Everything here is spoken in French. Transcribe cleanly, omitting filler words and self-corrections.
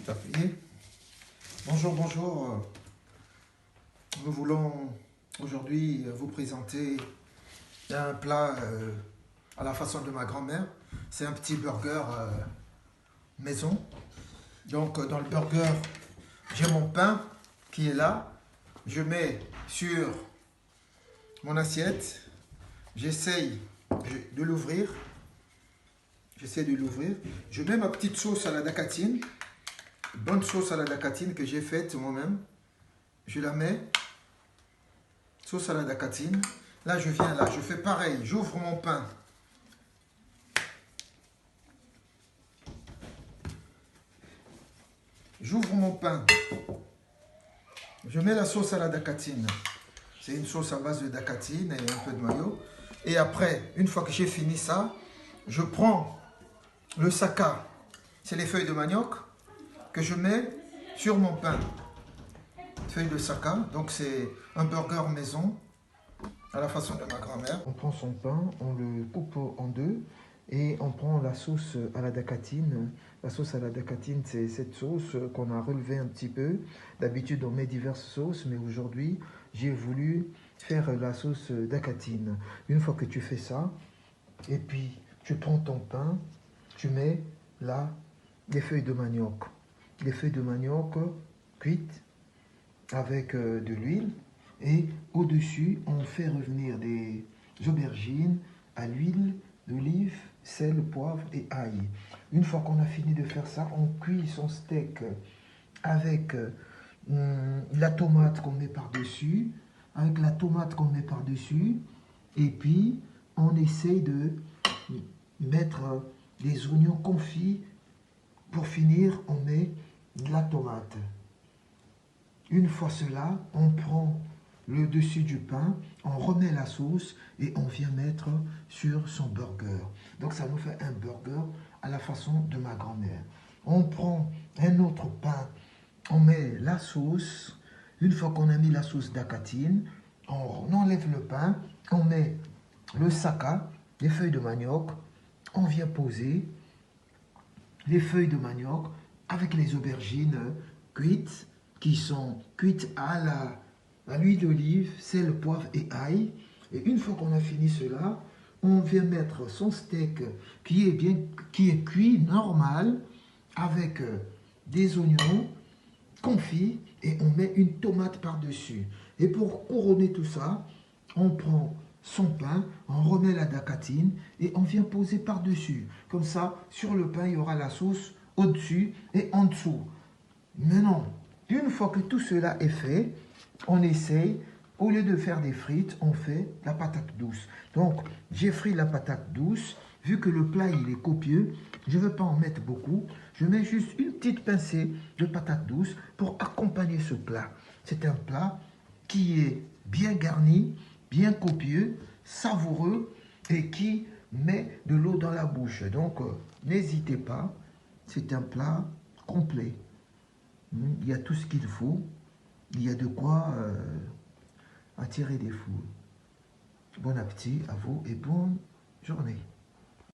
tout à fait. Bonjour, bonjour. Nous voulons aujourd'hui vous présenter un plat à la façon de ma grand-mère. C'est un petit burger maison. Donc dans le burger, j'ai mon pain qui est là. Je mets sur mon assiette. J'essaye de l'ouvrir. J'essaie de l'ouvrir. Je mets ma petite sauce à la dacatine. Bonne sauce à la dacatine que j'ai faite moi-même. Je la mets. Sauce à la dacatine. Là, je viens là. Je fais pareil. J'ouvre mon pain. J'ouvre mon pain. Je mets la sauce à la dacatine. C'est une sauce à base de dacatine et un peu de mayo. Et après, une fois que j'ai fini ça, je prends le saka. C'est les feuilles de manioc que je mets sur mon pain. Feuilles de saka. Donc c'est un burger maison à la façon de ma grand-mère. On prend son pain, on le coupe en deux et on prend la sauce à la dacatine. La sauce à la dacatine, c'est cette sauce qu'on a relevée un petit peu. D'habitude, on met diverses sauces, mais aujourd'hui, j'ai voulu faire la sauce dacatine. Une fois que tu fais ça, et puis tu prends ton pain, tu mets là des feuilles de manioc. Des feuilles de manioc cuites avec de l'huile. Et au-dessus, on fait revenir des aubergines à l'huile d'olive, sel, poivre et ail. Une fois qu'on a fini de faire ça, on cuit son steak avec la tomate qu'on met par-dessus, et puis on essaye de mettre des oignons confits. Pour finir, on met de la tomate. Une fois cela, on prend le dessus du pain, on remet la sauce et on vient mettre sur son burger. Donc ça nous fait un burger à la façon de ma grand-mère. On prend un autre pain, on met la sauce. Une fois qu'on a mis la sauce dacatine, on enlève le pain, on met le saka, les feuilles de manioc, on vient poser les feuilles de manioc avec les aubergines cuites, qui sont cuites à l'huile d'olive, sel, poivre et ail. Et une fois qu'on a fini cela, on vient mettre son steak qui est cuit normal avec des oignons confits et on met une tomate par-dessus. Et pour couronner tout ça, on prend son pain, on remet la dacatine et on vient poser par-dessus. Comme ça, sur le pain, il y aura la sauce au-dessus et en dessous. Maintenant, une fois que tout cela est fait, on essaye, au lieu de faire des frites, on fait la patate douce. Donc, j'ai frit la patate douce. Vu que le plat il est copieux, je ne veux pas en mettre beaucoup. Je mets juste une petite pincée de patate douce pour accompagner ce plat. C'est un plat qui est bien garni, bien copieux, savoureux et qui met de l'eau dans la bouche. Donc, n'hésitez pas, c'est un plat complet. Il y a tout ce qu'il faut, il y a de quoi attirer des foules. Bon appétit à vous et bonne journée.